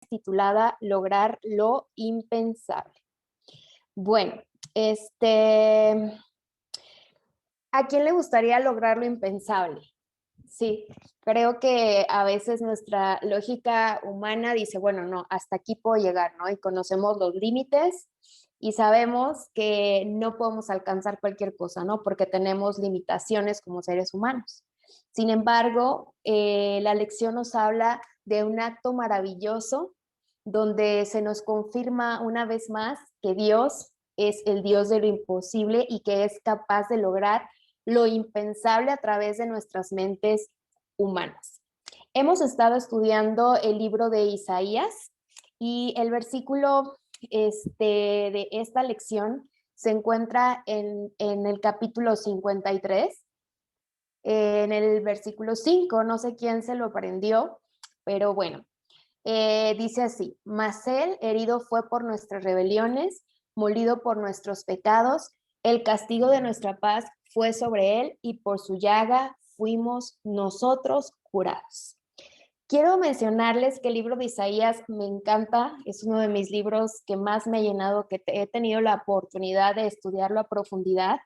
titulada Lograr lo impensable. Bueno, este, ¿a quién le gustaría lograr lo impensable? Sí, creo que a veces nuestra lógica humana dice, bueno, no, hasta aquí puedo llegar, ¿no? Y conocemos los límites y sabemos que no podemos alcanzar cualquier cosa, ¿no? Porque tenemos limitaciones como seres humanos. Sin embargo, la lección nos habla de un acto maravilloso donde se nos confirma una vez más que Dios es el Dios de lo imposible y que es capaz de lograr lo impensable a través de nuestras mentes humanas. Hemos estado estudiando el libro de Isaías y el versículo de esta lección se encuentra en el capítulo 53, en el versículo 5, no sé quién se lo aprendió, pero bueno, dice así: mas él herido fue por nuestras rebeliones, molido por nuestros pecados, el castigo de nuestra paz fue sobre él y por su llaga fuimos nosotros curados. Quiero mencionarles que el libro de Isaías me encanta, es uno de mis libros que más me ha llenado, que he tenido la oportunidad de estudiarlo a profundidad.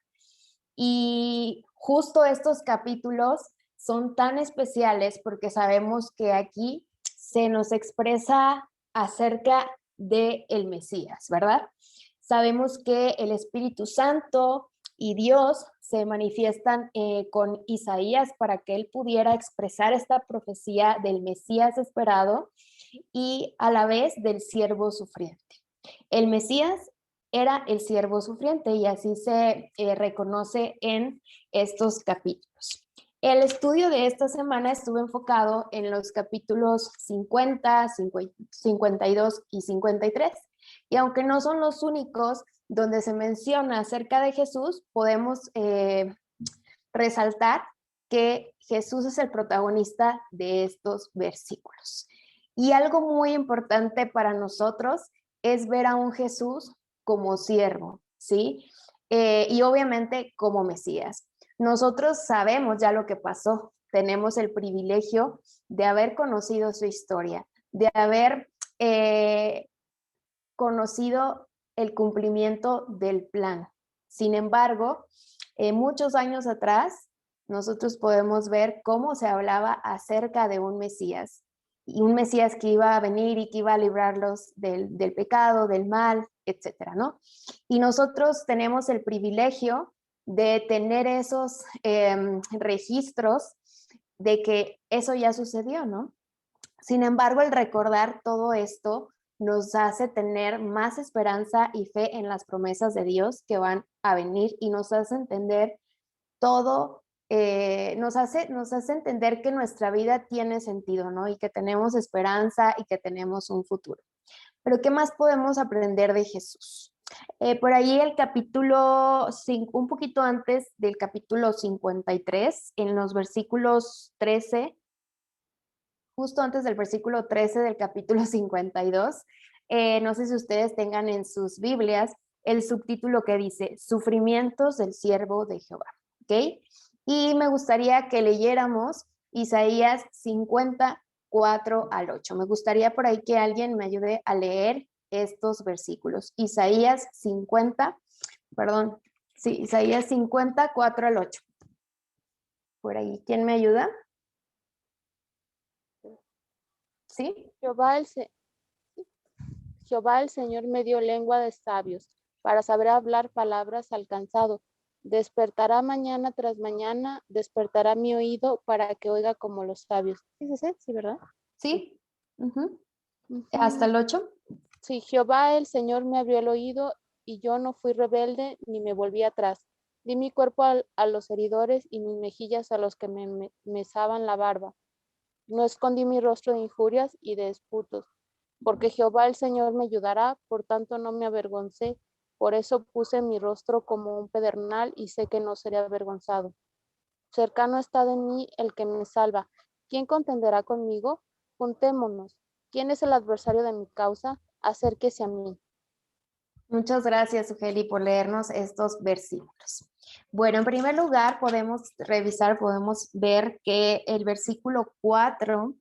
Y justo estos capítulos son tan especiales porque sabemos que aquí se nos expresa acerca de el Mesías, ¿verdad? Sabemos que el Espíritu Santo y Dios se manifiestan con Isaías para que él pudiera expresar esta profecía del Mesías esperado y a la vez del siervo sufriente. El Mesías era el siervo sufriente y así se reconoce en estos capítulos. El estudio de esta semana estuvo enfocado en los capítulos 50, 52 y 53. Y aunque no son los únicos donde se menciona acerca de Jesús, podemos resaltar que Jesús es el protagonista de estos versículos. Y algo muy importante para nosotros es ver a un Jesús como siervo, ¿sí? Y obviamente como Mesías. Nosotros sabemos ya lo que pasó, tenemos el privilegio de haber conocido su historia, de haber conocido el cumplimiento del plan. Sin embargo, muchos años atrás, nosotros podemos ver cómo se hablaba acerca de un Mesías, y un Mesías que iba a venir y que iba a librarlos del pecado, del mal, etcétera, ¿no? Y nosotros tenemos el privilegio de tener esos registros de que eso ya sucedió, ¿no? Sin embargo, el recordar todo esto nos hace tener más esperanza y fe en las promesas de Dios que van a venir y nos hace entender todo, nos hace entender que nuestra vida tiene sentido, ¿no? Y que tenemos esperanza y que tenemos un futuro. Pero ¿qué más podemos aprender de Jesús? Por ahí el capítulo 5, un poquito antes del capítulo 53, en los versículos 13, justo antes del versículo 13 del capítulo 52, no sé si ustedes tengan en sus Biblias el subtítulo que dice Sufrimientos del siervo de Jehová, ¿ok? Y me gustaría que leyéramos Isaías 54 al 8. Me gustaría por ahí que alguien me ayude a leer estos versículos. Isaías 50, perdón, sí, Isaías 54 al 8. Por ahí, ¿quién me ayuda? ¿Sí? Jehová el Señor me dio lengua de sabios, para saber hablar palabras al cansado. Despertará mañana tras mañana, despertará mi oído para que oiga como los sabios. ¿Sí es ese? Sí, ¿verdad? Sí. Uh-huh. Uh-huh. ¿Hasta el 8? Sí, Jehová el Señor me abrió el oído y yo no fui rebelde ni me volví atrás. Di mi cuerpo a los heridores y mis mejillas a los que me mesaban la barba. No escondí mi rostro de injurias y de disputos, porque Jehová el Señor me ayudará, por tanto no me avergoncé. Por eso puse mi rostro como un pedernal y sé que no seré avergonzado. Cercano está de mí el que me salva. ¿Quién contenderá conmigo? Juntémonos. ¿Quién es el adversario de mi causa? Acérquese a mí. Muchas gracias, Ugeli, por leernos estos versículos. Bueno, en primer lugar, podemos revisar, podemos ver que el versículo 4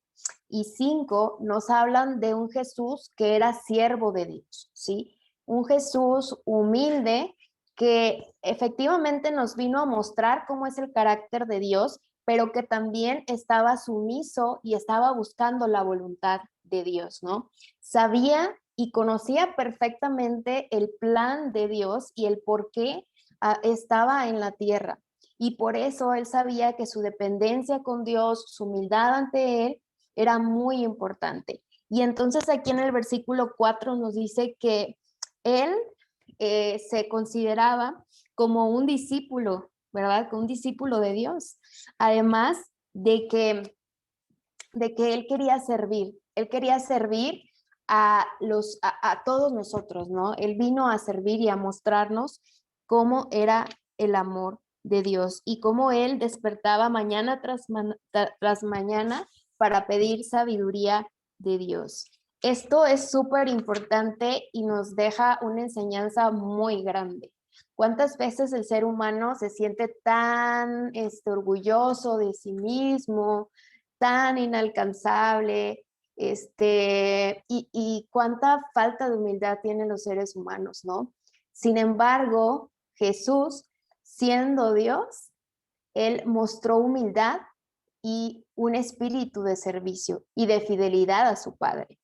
y 5 nos hablan de un Jesús que era siervo de Dios, ¿sí? Un Jesús humilde que efectivamente nos vino a mostrar cómo es el carácter de Dios, pero que también estaba sumiso y estaba buscando la voluntad de Dios, ¿no? Sabía y conocía perfectamente el plan de Dios y el por qué estaba en la tierra. Y por eso él sabía que su dependencia con Dios, su humildad ante él, era muy importante. Y entonces aquí en el versículo 4 nos dice que él se consideraba como un discípulo, ¿verdad? Como un discípulo de Dios. Además de que él quería servir a todos nosotros, ¿no? Él vino a servir y a mostrarnos cómo era el amor de Dios y cómo él despertaba mañana tras mañana para pedir sabiduría de Dios. Esto es súper importante y nos deja una enseñanza muy grande. ¿Cuántas veces el ser humano se siente tan orgulloso de sí mismo, tan inalcanzable, y cuánta falta de humildad tienen los seres humanos, ¿no? Sin embargo, Jesús, siendo Dios, él mostró humildad y un espíritu de servicio y de fidelidad a su Padre.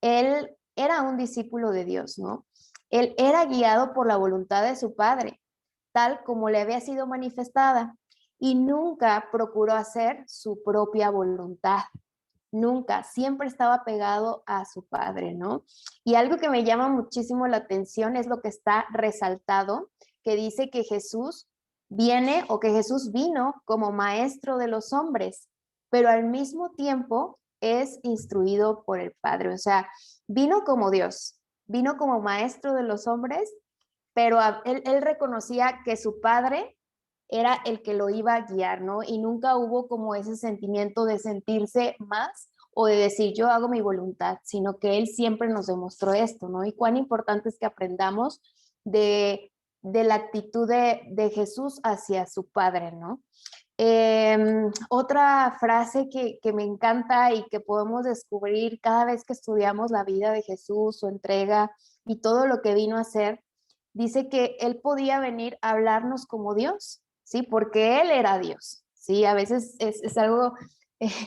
Él era un discípulo de Dios, ¿no? Él era guiado por la voluntad de su Padre, tal como le había sido manifestada, y nunca procuró hacer su propia voluntad. Nunca, siempre estaba pegado a su Padre, ¿no? Y algo que me llama muchísimo la atención es lo que está resaltado, que dice que Jesús viene o que Jesús vino como maestro de los hombres, pero al mismo tiempo es instruido por el Padre. O sea, vino como Dios, vino como maestro de los hombres, pero él reconocía que su Padre era el que lo iba a guiar, ¿no? Y nunca hubo como ese sentimiento de sentirse más o de decir yo hago mi voluntad, sino que él siempre nos demostró esto, ¿no? Y cuán importante es que aprendamos de la actitud de Jesús hacia su Padre, ¿no? Otra frase que me encanta y que podemos descubrir cada vez que estudiamos la vida de Jesús, su entrega y todo lo que vino a hacer, dice que él podía venir a hablarnos como Dios, ¿sí? Porque él era Dios, ¿sí? A veces es algo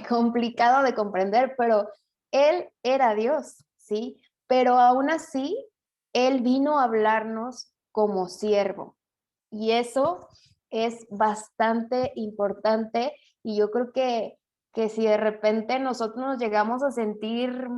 complicado de comprender, pero él era Dios, ¿sí? Pero aún así, él vino a hablarnos como siervo. Y eso es bastante importante y yo creo que si de repente nosotros nos llegamos a sentir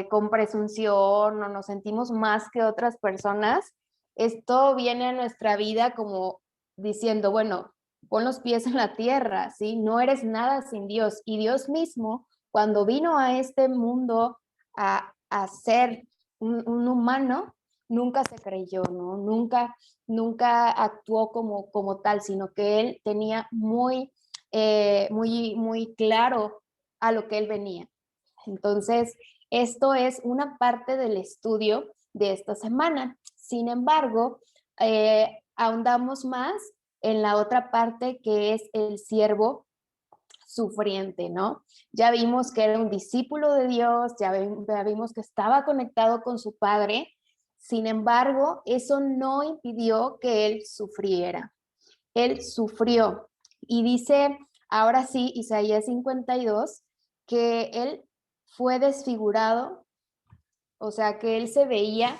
con presunción o nos sentimos más que otras personas, esto viene a nuestra vida como diciendo, bueno, pon los pies en la tierra, ¿sí? No eres nada sin Dios. Y Dios mismo, cuando vino a este mundo a ser un humano, nunca se creyó, ¿no? Nunca actuó como tal, sino que él tenía muy claro a lo que él venía. Entonces, esto es una parte del estudio de esta semana. Sin embargo, ahondamos más en la otra parte que es el siervo sufriente, ¿no? Ya vimos que era un discípulo de Dios, ya vimos que estaba conectado con su Padre. Sin embargo, eso no impidió que él sufriera. Él sufrió. Y dice, ahora sí, Isaías 52, que él fue desfigurado, o sea, que él se veía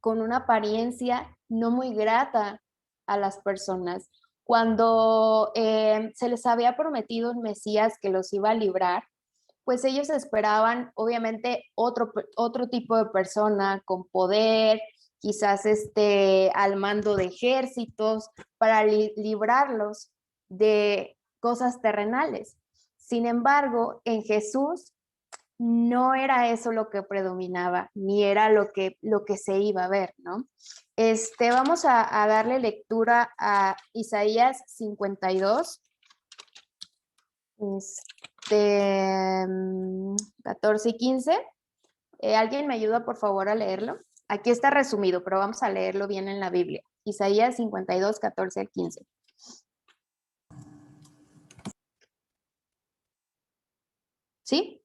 con una apariencia no muy grata a las personas. Cuando se les había prometido un Mesías que los iba a librar, pues ellos esperaban obviamente otro tipo de persona con poder, quizás al mando de ejércitos, para librarlos de cosas terrenales. Sin embargo, en Jesús no era eso lo que predominaba, ni era lo que se iba a ver, ¿no? Vamos a darle lectura a Isaías 52, 14 y 15. ¿Alguien me ayuda, por favor, a leerlo? Aquí está resumido, pero vamos a leerlo bien en la Biblia. Isaías 52, 14 al 15. ¿sí?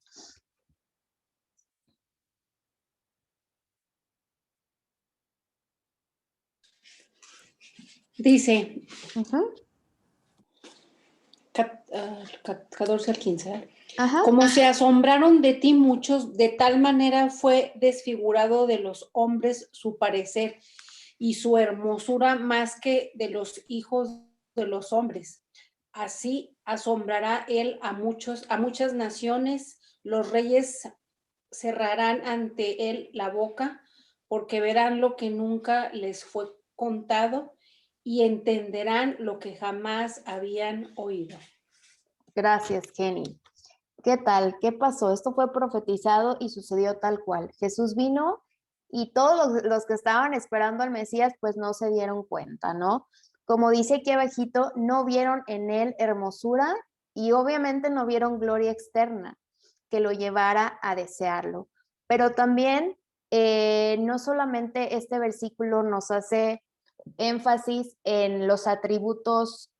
Dice, Ujú. 14 al 15. Ajá. Como se asombraron de ti muchos, de tal manera fue desfigurado de los hombres su parecer y su hermosura más que de los hijos de los hombres. Así asombrará él a muchas naciones, los reyes cerrarán ante él la boca, porque verán lo que nunca les fue contado y entenderán lo que jamás habían oído. Gracias, Jenny. ¿Qué tal? ¿Qué pasó? Esto fue profetizado y sucedió tal cual. Jesús vino y todos los que estaban esperando al Mesías pues no se dieron cuenta, ¿no? Como dice aquí abajito, no vieron en él hermosura y obviamente no vieron gloria externa que lo llevara a desearlo. Pero también no solamente este versículo nos hace énfasis en los atributos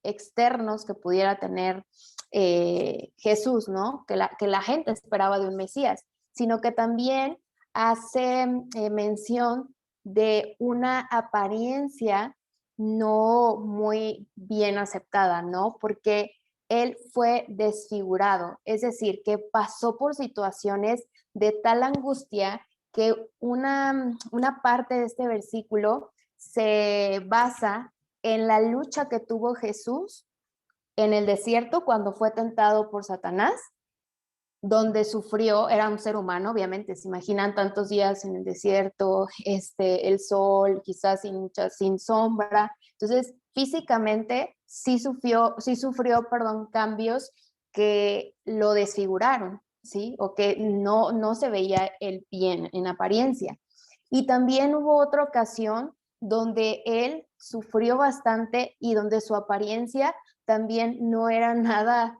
externos que pudiera tener Jesús, ¿no? Que la gente esperaba de un Mesías, sino que también hace mención de una apariencia no muy bien aceptada, ¿no? Porque él fue desfigurado, es decir, que pasó por situaciones de tal angustia que una parte de este versículo se basa en la lucha que tuvo Jesús en el desierto cuando fue tentado por Satanás, donde sufrió, era un ser humano, obviamente, se imaginan tantos días en el desierto, el sol, quizás sin sombra. Entonces, físicamente sí sufrió, perdón, cambios que lo desfiguraron, ¿sí? O que no se veía el bien en apariencia. Y también hubo otra ocasión donde él sufrió bastante y donde su apariencia también no era nada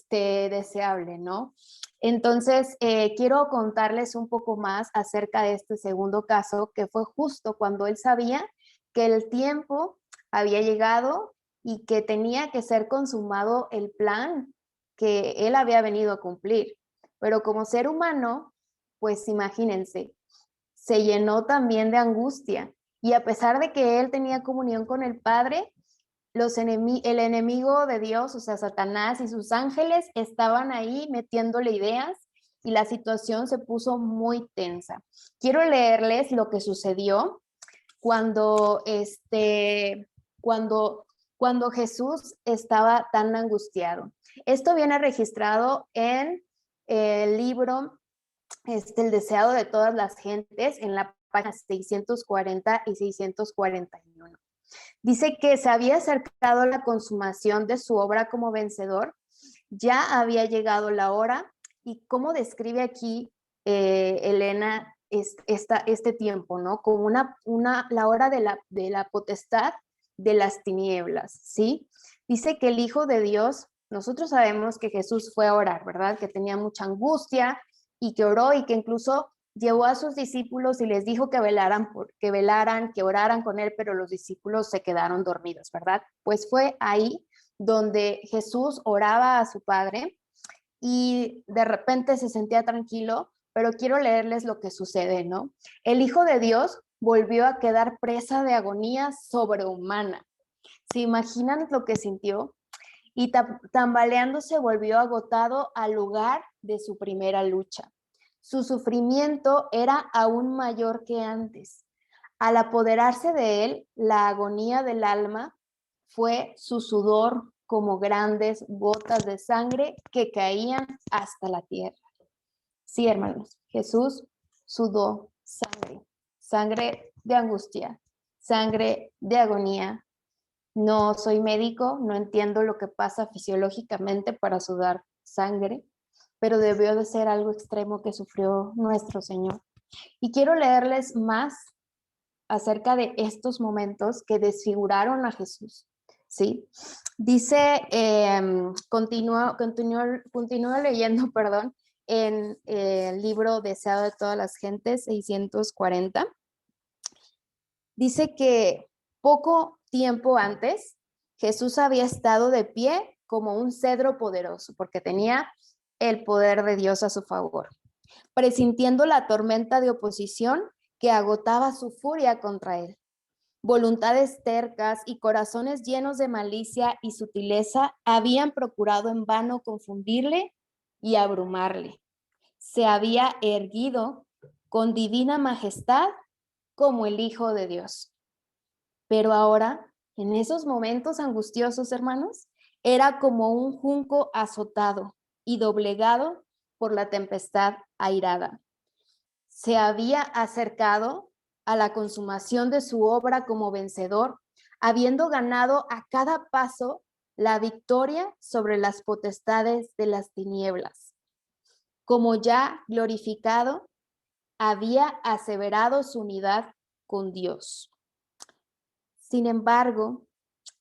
deseable, ¿no? Entonces, quiero contarles un poco más acerca de este segundo caso, que fue justo cuando él sabía que el tiempo había llegado y que tenía que ser consumado el plan que él había venido a cumplir. Pero como ser humano, pues imagínense, se llenó también de angustia. Y a pesar de que él tenía comunión con el Padre, el enemigo de Dios, o sea, Satanás y sus ángeles, estaban ahí metiéndole ideas y la situación se puso muy tensa. Quiero leerles lo que sucedió cuando, cuando, cuando Jesús estaba tan angustiado. Esto viene registrado en el libro El deseado de todas las gentes, en la página 640 y 641. Dice que se había acercado la consumación de su obra como vencedor, ya había llegado la hora, y cómo describe aquí Elena este tiempo, ¿no? Como la hora de la potestad de las tinieblas, ¿sí? Dice que el Hijo de Dios, nosotros sabemos que Jesús fue a orar, ¿verdad? Que tenía mucha angustia y que oró y que incluso llevó a sus discípulos y les dijo que que oraran con él, pero los discípulos se quedaron dormidos, ¿verdad? Pues fue ahí donde Jesús oraba a su Padre y de repente se sentía tranquilo, pero quiero leerles lo que sucede, ¿no? El Hijo de Dios volvió a quedar presa de agonía sobrehumana. ¿Se imaginan lo que sintió? Y tambaleándose volvió agotado al lugar de su primera lucha. Su sufrimiento era aún mayor que antes. Al apoderarse de él, la agonía del alma fue su sudor como grandes gotas de sangre que caían hasta la tierra. Sí, hermanos, Jesús sudó sangre, sangre de angustia, sangre de agonía. No soy médico, no entiendo lo que pasa fisiológicamente para sudar sangre, pero debió de ser algo extremo que sufrió nuestro Señor. Y quiero leerles más acerca de estos momentos que desfiguraron a Jesús, ¿sí? Dice, continúa leyendo, perdón, en el libro Deseado de todas las gentes, 640. Dice que poco tiempo antes, Jesús había estado de pie como un cedro poderoso, porque tenía el poder de Dios a su favor, presintiendo la tormenta de oposición que agotaba su furia contra él. Voluntades tercas y corazones llenos de malicia y sutileza habían procurado en vano confundirle y abrumarle. Se había erguido con divina majestad como el Hijo de Dios. Pero ahora, en esos momentos angustiosos, hermanos, era como un junco azotado y doblegado por la tempestad airada. Se había acercado a la consumación de su obra como vencedor, habiendo ganado a cada paso la victoria sobre las potestades de las tinieblas. Como ya glorificado, había aseverado su unidad con Dios. Sin embargo,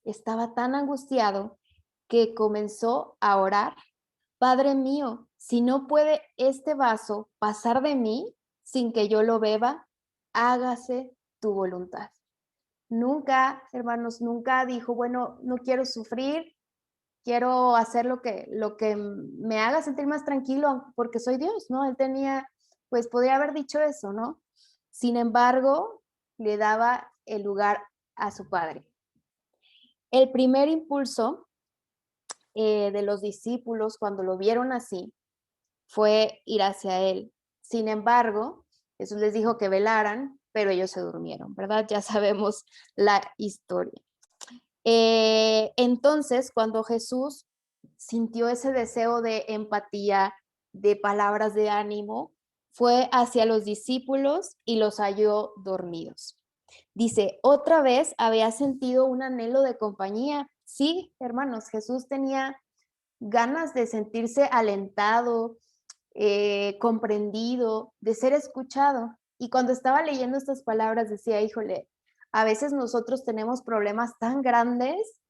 estaba tan angustiado que comenzó a orar: Padre mío, si no puede este vaso pasar de mí sin que yo lo beba, hágase tu voluntad. Nunca, hermanos, nunca dijo, bueno, no quiero sufrir, quiero hacer lo que me haga sentir más tranquilo porque soy Dios, ¿no? Él tenía, pues podría haber dicho eso, ¿no? Sin embargo, le daba el lugar a su padre. El primer impulso de los discípulos cuando lo vieron así fue ir hacia él. Sin embargo, Jesús les dijo que velaran, pero ellos se durmieron, ¿verdad? Ya sabemos la historia. Entonces, cuando Jesús sintió ese deseo de empatía, de palabras de ánimo, fue hacia los discípulos y los halló dormidos. Dice, otra vez había sentido un anhelo de compañía. Sí, hermanos, Jesús tenía ganas de sentirse alentado, comprendido, de ser escuchado. Y cuando estaba leyendo estas palabras decía, híjole, a veces nosotros tenemos problemas tan grandes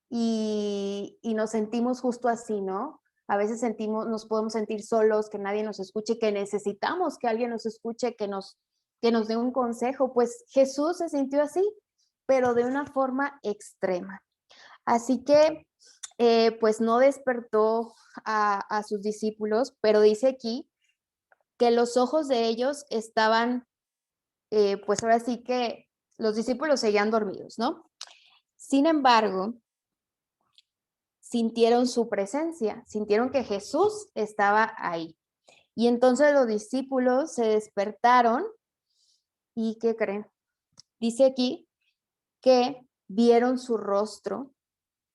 y nos sentimos justo así, ¿no? A veces nos podemos sentir solos, que nadie nos escuche, que necesitamos que alguien nos escuche, que nos dé un consejo. Pues Jesús se sintió así, pero de una forma extrema. Así que, pues no despertó a sus discípulos, pero dice aquí que los ojos de ellos estaban, pues ahora sí que los discípulos seguían dormidos, ¿no? Sin embargo, sintieron su presencia, sintieron que Jesús estaba ahí. Y entonces los discípulos se despertaron y ¿qué creen? Dice aquí que vieron su rostro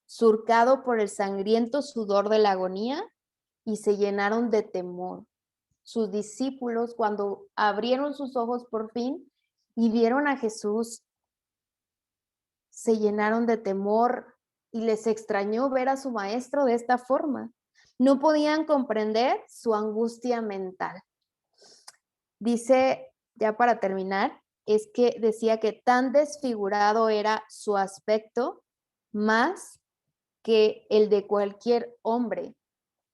surcado por el sangriento sudor de la agonía y se llenaron de temor. Sus discípulos, cuando abrieron sus ojos por fin y vieron a Jesús, se llenaron de temor y les extrañó ver a su maestro de esta forma. No podían comprender su angustia mental. Dice, ya para terminar, es que decía que tan desfigurado era su aspecto más que el de cualquier hombre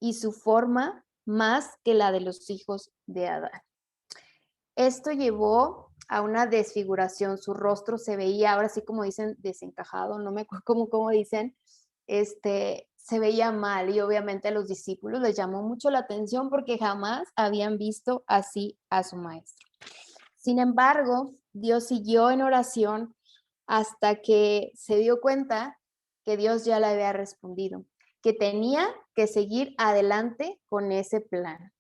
y su forma más que la de los hijos de Adán. Esto llevó a una desfiguración, su rostro se veía, ahora sí como dicen, desencajado, no me acuerdo cómo dicen, se veía mal y obviamente a los discípulos les llamó mucho la atención porque jamás habían visto así a su maestro. Sin embargo, Dios siguió en oración hasta que se dio cuenta que Dios ya le había respondido, que tenía que seguir adelante con ese plan.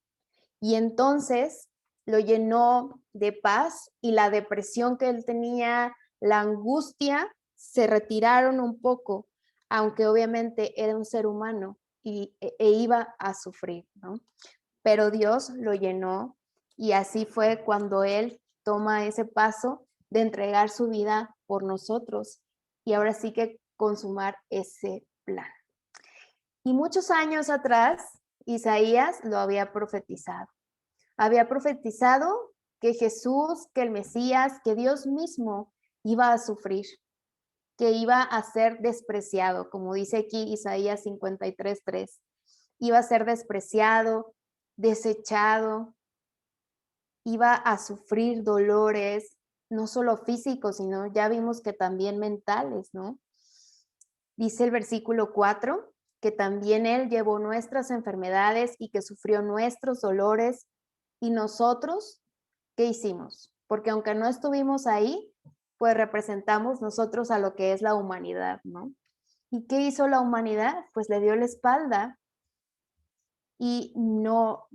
Y entonces lo llenó de paz y la depresión que él tenía, la angustia, se retiraron un poco, aunque obviamente era un ser humano e iba a sufrir, ¿no? Pero Dios lo llenó y así fue cuando él toma ese paso de entregar su vida por nosotros y ahora sí que consumar ese plan. Y muchos años atrás, Isaías lo había profetizado. Había profetizado que Jesús, que el Mesías, que Dios mismo iba a sufrir, que iba a ser despreciado, como dice aquí Isaías 53:3. Iba a ser despreciado, desechado, iba a sufrir dolores, no solo físicos, sino ya vimos que también mentales, ¿no? Dice el versículo 4, que también Él llevó nuestras enfermedades y que sufrió nuestros dolores. ¿Y nosotros qué hicimos? Porque aunque no estuvimos ahí, pues representamos nosotros a lo que es la humanidad, ¿no? ¿Y qué hizo la humanidad? Pues le dio la espalda y no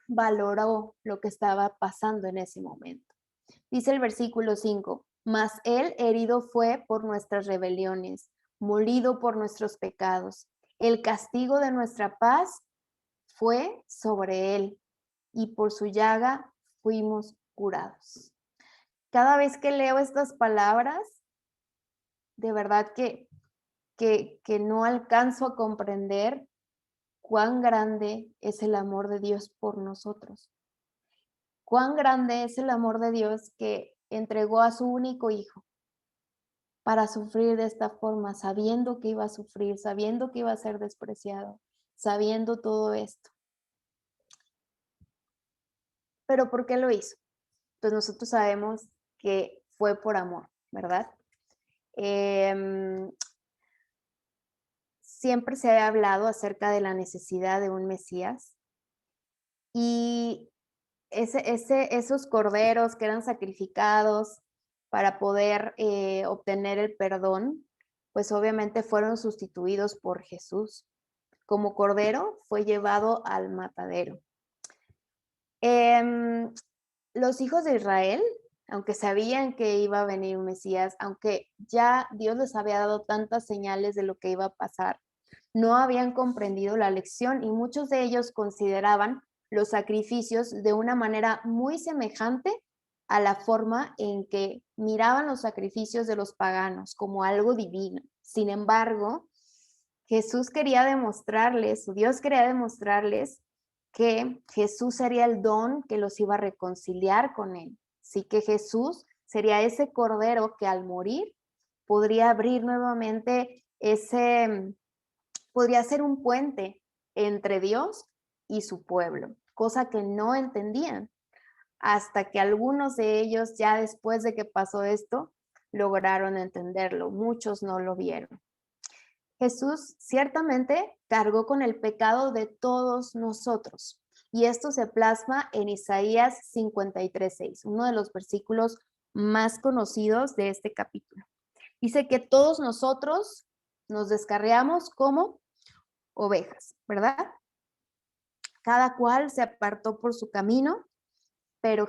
valoró lo que estaba pasando en ese momento. Dice el versículo 5, mas Él herido fue por nuestras rebeliones, molido por nuestros pecados. El castigo de nuestra paz fue sobre Él, y por su llaga fuimos curados. Cada vez que leo estas palabras, de verdad que no alcanzo a comprender cuán grande es el amor de Dios por nosotros. Cuán grande es el amor de Dios que entregó a su único hijo para sufrir de esta forma, sabiendo que iba a sufrir, sabiendo que iba a ser despreciado, sabiendo todo esto. ¿Pero por qué lo hizo? Pues nosotros sabemos que fue por amor, ¿verdad? Siempre se ha hablado acerca de la necesidad de un Mesías y esos corderos que eran sacrificados para poder obtener el perdón, pues obviamente fueron sustituidos por Jesús. Como cordero fue llevado al matadero. Los hijos de Israel, aunque sabían que iba a venir un Mesías, aunque ya Dios les había dado tantas señales de lo que iba a pasar, no habían comprendido la lección y muchos de ellos consideraban los sacrificios de una manera muy semejante a la forma en que miraban los sacrificios de los paganos, como algo divino. Sin embargo, Jesús quería demostrarles, su Dios quería demostrarles que Jesús sería el don que los iba a reconciliar con Él. Así que Jesús sería ese cordero que al morir podría abrir nuevamente podría ser un puente entre Dios y su pueblo, cosa que no entendían, hasta que algunos de ellos, ya después de que pasó esto, lograron entenderlo. Muchos no lo vieron. Jesús ciertamente cargó con el pecado de todos nosotros. Y esto se plasma en Isaías 53:6, uno de los versículos más conocidos de este capítulo. Dice que todos nosotros nos descarriamos como ovejas, ¿verdad? Cada cual se apartó por su camino, pero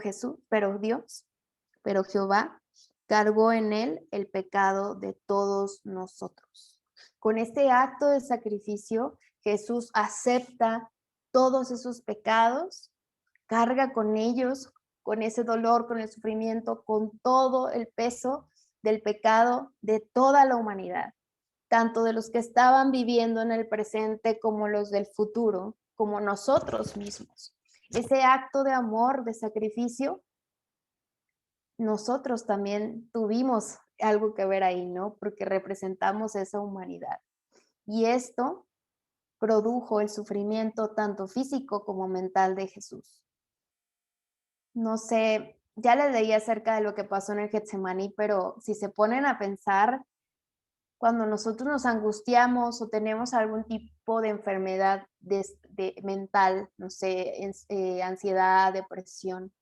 Jehová cargó en él el pecado de todos nosotros. Con este acto de sacrificio, Jesús acepta todos esos pecados, carga con ellos, con ese dolor, con el sufrimiento, con todo el peso del pecado de toda la humanidad, tanto de los que estaban viviendo en el presente como los del futuro, como nosotros mismos. Ese acto de amor, de sacrificio, nosotros también tuvimos algo que ver ahí, ¿no? Porque representamos esa humanidad. Y esto produjo el sufrimiento tanto físico como mental de Jesús. No sé, ya les leí acerca de lo que pasó en el Getsemaní, pero si se ponen a pensar, cuando nosotros nos angustiamos o tenemos algún tipo de enfermedad mental, no sé, ansiedad, depresión,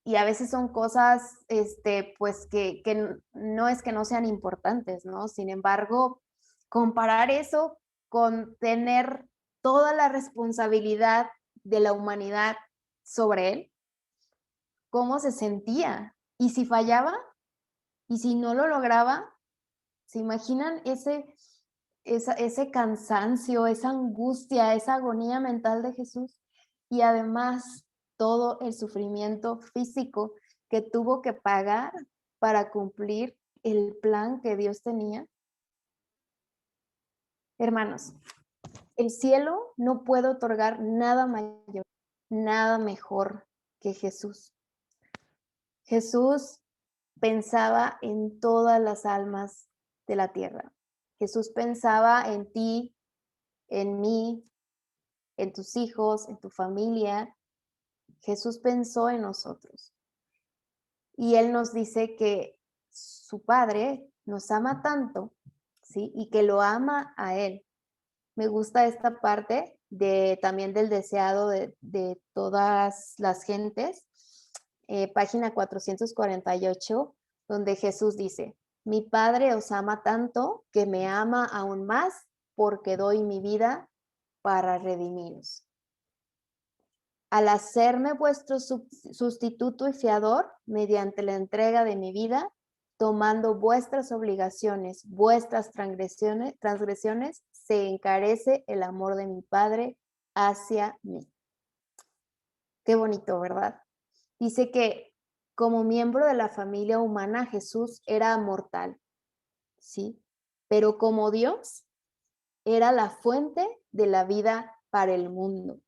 y a veces son cosas, pues que no es que no sean importantes, ¿no? Sin embargo, comparar eso con tener toda la responsabilidad de la humanidad sobre él, ¿cómo se sentía? ¿Y si fallaba? ¿Y si no lo lograba? ¿Se imaginan ese cansancio, esa angustia, esa agonía mental de Jesús? Y además todo el sufrimiento físico que tuvo que pagar para cumplir el plan que Dios tenía. Hermanos, el cielo no puede otorgar nada mayor, nada mejor que Jesús. Jesús pensaba en todas las almas de la tierra. Jesús pensaba en ti, en mí, en tus hijos, en tu familia. Jesús pensó en nosotros. Y Él nos dice que su Padre nos ama tanto, ¿sí? Y que lo ama a Él. Me gusta esta parte también del deseado de todas las gentes. Página 448, donde Jesús dice, mi Padre os ama tanto que me ama aún más porque doy mi vida para redimiros. Al hacerme vuestro sustituto y fiador mediante la entrega de mi vida, tomando vuestras obligaciones, vuestras transgresiones, se encarece el amor de mi Padre hacia mí. Qué bonito, ¿verdad? Dice que como miembro de la familia humana, Jesús era mortal, ¿sí? Pero como Dios, era la fuente de la vida para el mundo.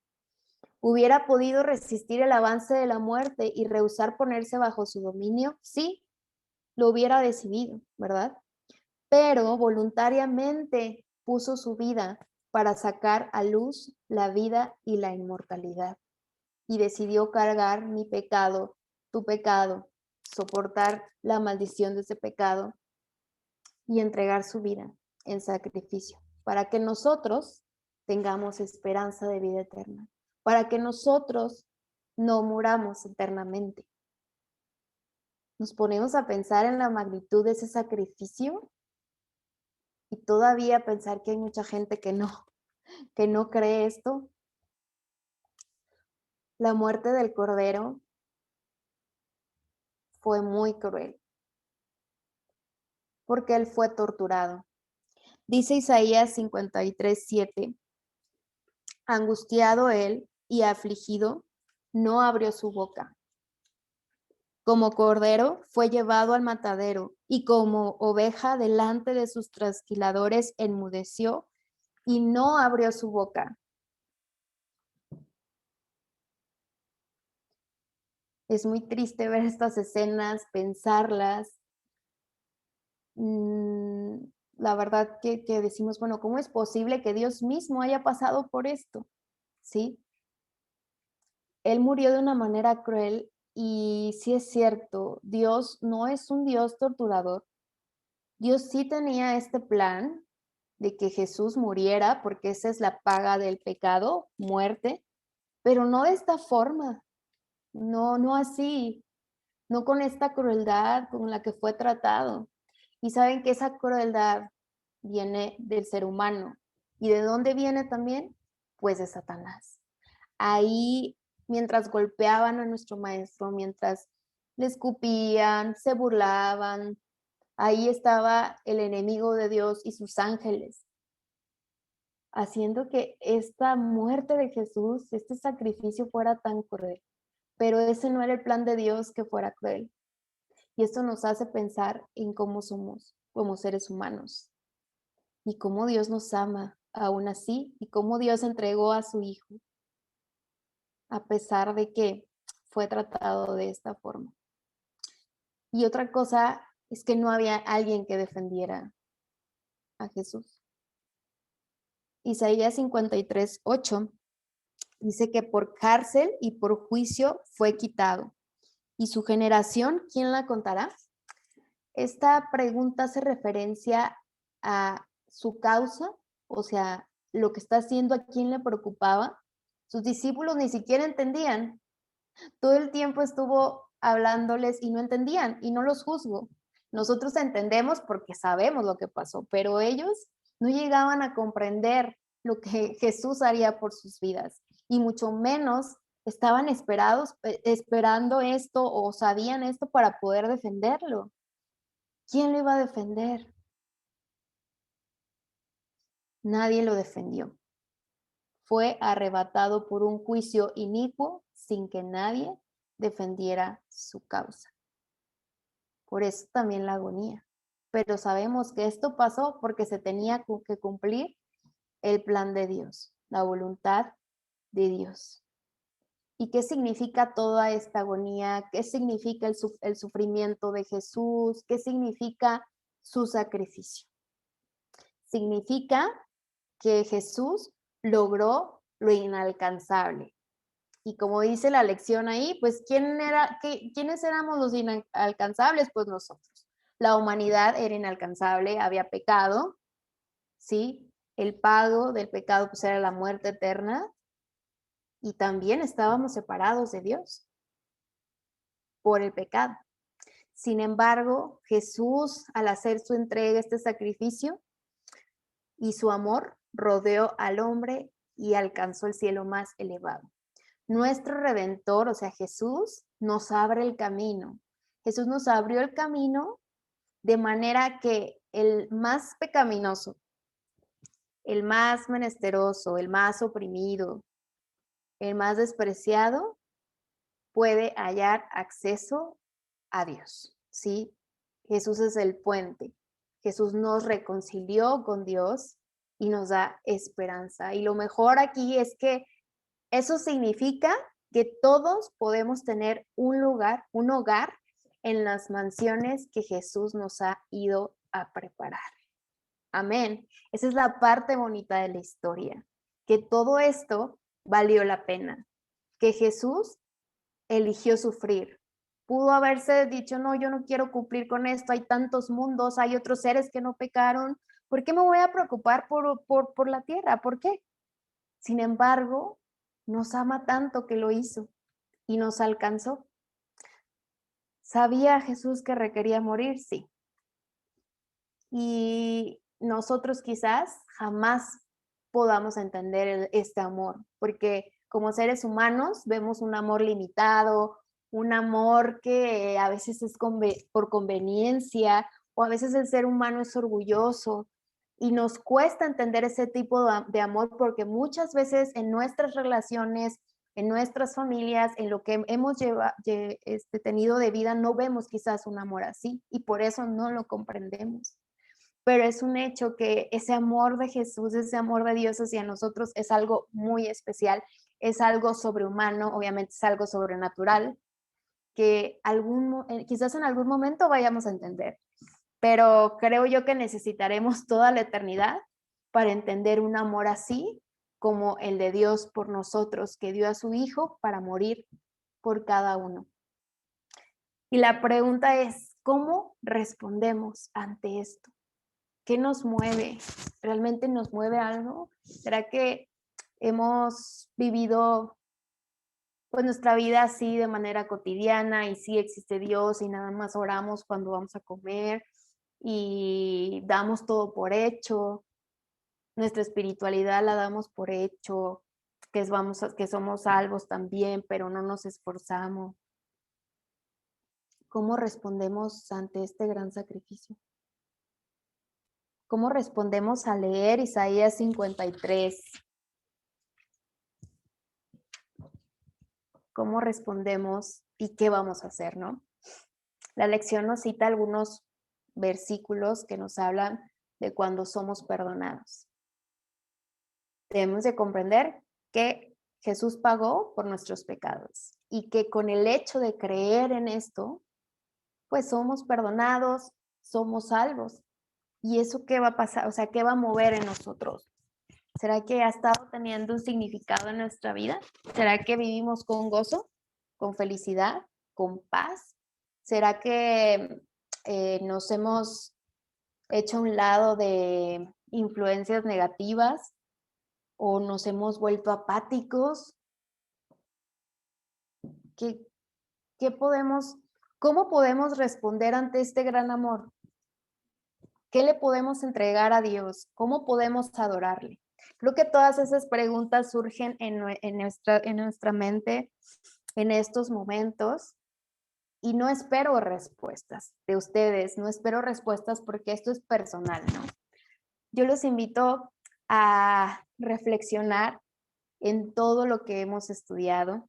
¿Hubiera podido resistir el avance de la muerte y rehusar ponerse bajo su dominio? Sí, lo hubiera decidido, ¿verdad? Pero voluntariamente puso su vida para sacar a luz la vida y la inmortalidad. Y decidió cargar mi pecado, tu pecado, soportar la maldición de ese pecado y entregar su vida en sacrificio para que nosotros tengamos esperanza de vida eterna, para que nosotros no muramos eternamente. Nos ponemos a pensar en la magnitud de ese sacrificio y todavía pensar que hay mucha gente que no cree esto. La muerte del Cordero fue muy cruel porque él fue torturado. Dice Isaías 53:7, angustiado él y afligido, no abrió su boca. Como cordero fue llevado al matadero y como oveja delante de sus trasquiladores enmudeció y no abrió su boca. Es muy triste ver estas escenas, pensarlas. La verdad que decimos, bueno, ¿cómo es posible que Dios mismo haya pasado por esto? ¿Sí? Él murió de una manera cruel y sí es cierto, Dios no es un Dios torturador. Dios sí tenía este plan de que Jesús muriera porque esa es la paga del pecado, muerte, pero no de esta forma, no así, no con esta crueldad con la que fue tratado. Y saben que esa crueldad viene del ser humano. ¿Y de dónde viene también? Pues de Satanás. Ahí, mientras golpeaban a nuestro maestro, mientras le escupían, se burlaban, ahí estaba el enemigo de Dios y sus ángeles, haciendo que esta muerte de Jesús, este sacrificio fuera tan cruel. Pero ese no era el plan de Dios, que fuera cruel. Y esto nos hace pensar en cómo somos como seres humanos y cómo Dios nos ama aún así y cómo Dios entregó a su Hijo a pesar de que fue tratado de esta forma. Y otra cosa es que no había alguien que defendiera a Jesús. Isaías 53:8 dice que por cárcel y por juicio fue quitado. ¿Y su generación quién la contará? Esta pregunta hace referencia a su causa, o sea, lo que está haciendo, a quién le preocupaba. Sus discípulos ni siquiera entendían. Todo el tiempo estuvo hablándoles y no entendían, y no los juzgo. Nosotros entendemos porque sabemos lo que pasó, pero ellos no llegaban a comprender lo que Jesús haría por sus vidas, y mucho menos estaban esperando esto o sabían esto para poder defenderlo. ¿Quién lo iba a defender? Nadie lo defendió. Fue arrebatado por un juicio inicuo sin que nadie defendiera su causa. Por eso también la agonía. Pero sabemos que esto pasó porque se tenía que cumplir el plan de Dios, la voluntad de Dios. ¿Y qué significa toda esta agonía? ¿Qué significa el sufrimiento de Jesús? ¿Qué significa su sacrificio? Significa que Jesús logró lo inalcanzable. Y como dice la lección ahí, pues ¿quiénes éramos los inalcanzables? Pues nosotros. La humanidad era inalcanzable, había pecado, ¿sí? El pago del pecado pues era la muerte eterna y también estábamos separados de Dios por el pecado. Sin embargo, Jesús, al hacer su entrega, este sacrificio y su amor, rodeó al hombre y alcanzó el cielo más elevado. Nuestro Redentor, o sea, Jesús, nos abre el camino. Jesús nos abrió el camino de manera que el más pecaminoso, el más menesteroso, el más oprimido, el más despreciado, puede hallar acceso a Dios, ¿sí? Jesús es el puente. Jesús nos reconcilió con Dios y nos da esperanza. Y lo mejor aquí es que eso significa que todos podemos tener un lugar, un hogar en las mansiones que Jesús nos ha ido a preparar. Amén. Esa es la parte bonita de la historia, que todo esto valió la pena, que Jesús eligió sufrir. Pudo haberse dicho, no, yo no quiero cumplir con esto, hay tantos mundos, hay otros seres que no pecaron, ¿por qué me voy a preocupar por la tierra? ¿Por qué? Sin embargo, nos ama tanto que lo hizo y nos alcanzó. ¿Sabía Jesús que requería morir? Sí. Y nosotros quizás jamás podamos entender este amor, porque como seres humanos vemos un amor limitado, un amor que a veces es por conveniencia, o a veces el ser humano es orgulloso y nos cuesta entender ese tipo de amor porque muchas veces en nuestras relaciones, en nuestras familias, en lo que hemos tenido de vida, no vemos quizás un amor así y por eso no lo comprendemos. Pero es un hecho que ese amor de Jesús, ese amor de Dios hacia nosotros es algo muy especial, es algo sobrehumano, obviamente es algo sobrenatural, que quizás en algún momento vayamos a entender, pero creo yo que necesitaremos toda la eternidad para entender un amor así como el de Dios por nosotros, que dio a su Hijo para morir por cada uno. Y la pregunta es, ¿cómo respondemos ante esto? ¿Qué nos mueve? ¿Realmente nos mueve algo? ¿Será que hemos vivido pues nuestra vida así de manera cotidiana y sí existe Dios y nada más oramos cuando vamos a comer y damos todo por hecho? Nuestra espiritualidad la damos por hecho, que somos salvos también, pero no nos esforzamos. ¿Cómo respondemos ante este gran sacrificio? ¿Cómo respondemos a leer Isaías 53? ¿Cómo respondemos y qué vamos a hacer, no? La lección nos cita algunos versículos que nos hablan de cuando somos perdonados. Debemos de comprender que Jesús pagó por nuestros pecados y que con el hecho de creer en esto, pues somos perdonados, somos salvos. ¿Y eso qué va a pasar? O sea, ¿qué va a mover en nosotros? ¿Será que ha estado teniendo un significado en nuestra vida? ¿Será que vivimos con gozo, con felicidad, con paz? ¿Será que nos hemos hecho a un lado de influencias negativas o nos hemos vuelto apáticos? ¿Cómo podemos responder ante este gran amor? ¿Qué le podemos entregar a Dios? ¿Cómo podemos adorarle? Creo que todas esas preguntas surgen en nuestra mente en estos momentos y no espero respuestas de ustedes, no espero respuestas porque esto es personal, ¿no? Yo los invito a reflexionar en todo lo que hemos estudiado,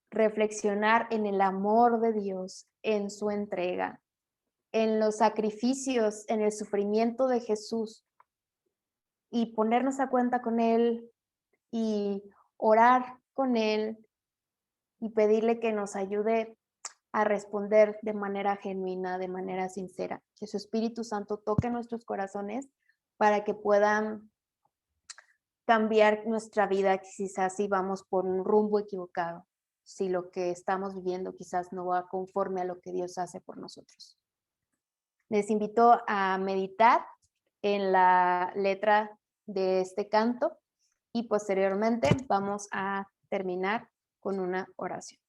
reflexionar en el amor de Dios, en su entrega, en los sacrificios, en el sufrimiento de Jesús y ponernos a cuenta con Él y orar con Él y pedirle que nos ayude a responder de manera genuina, de manera sincera. Que su Espíritu Santo toque nuestros corazones para que puedan cambiar nuestra vida, quizás si vamos por un rumbo equivocado, si lo que estamos viviendo quizás no va conforme a lo que Dios hace por nosotros. Les invito a meditar en la letra de este canto y posteriormente vamos a terminar con una oración.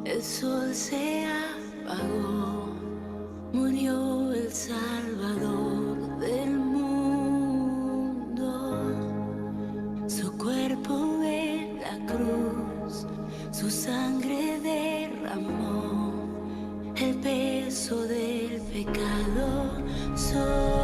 El sol se apagó, murió el Salvador del mundo. Su cuerpo en la cruz, su sangre derramó, el peso del pecado sobre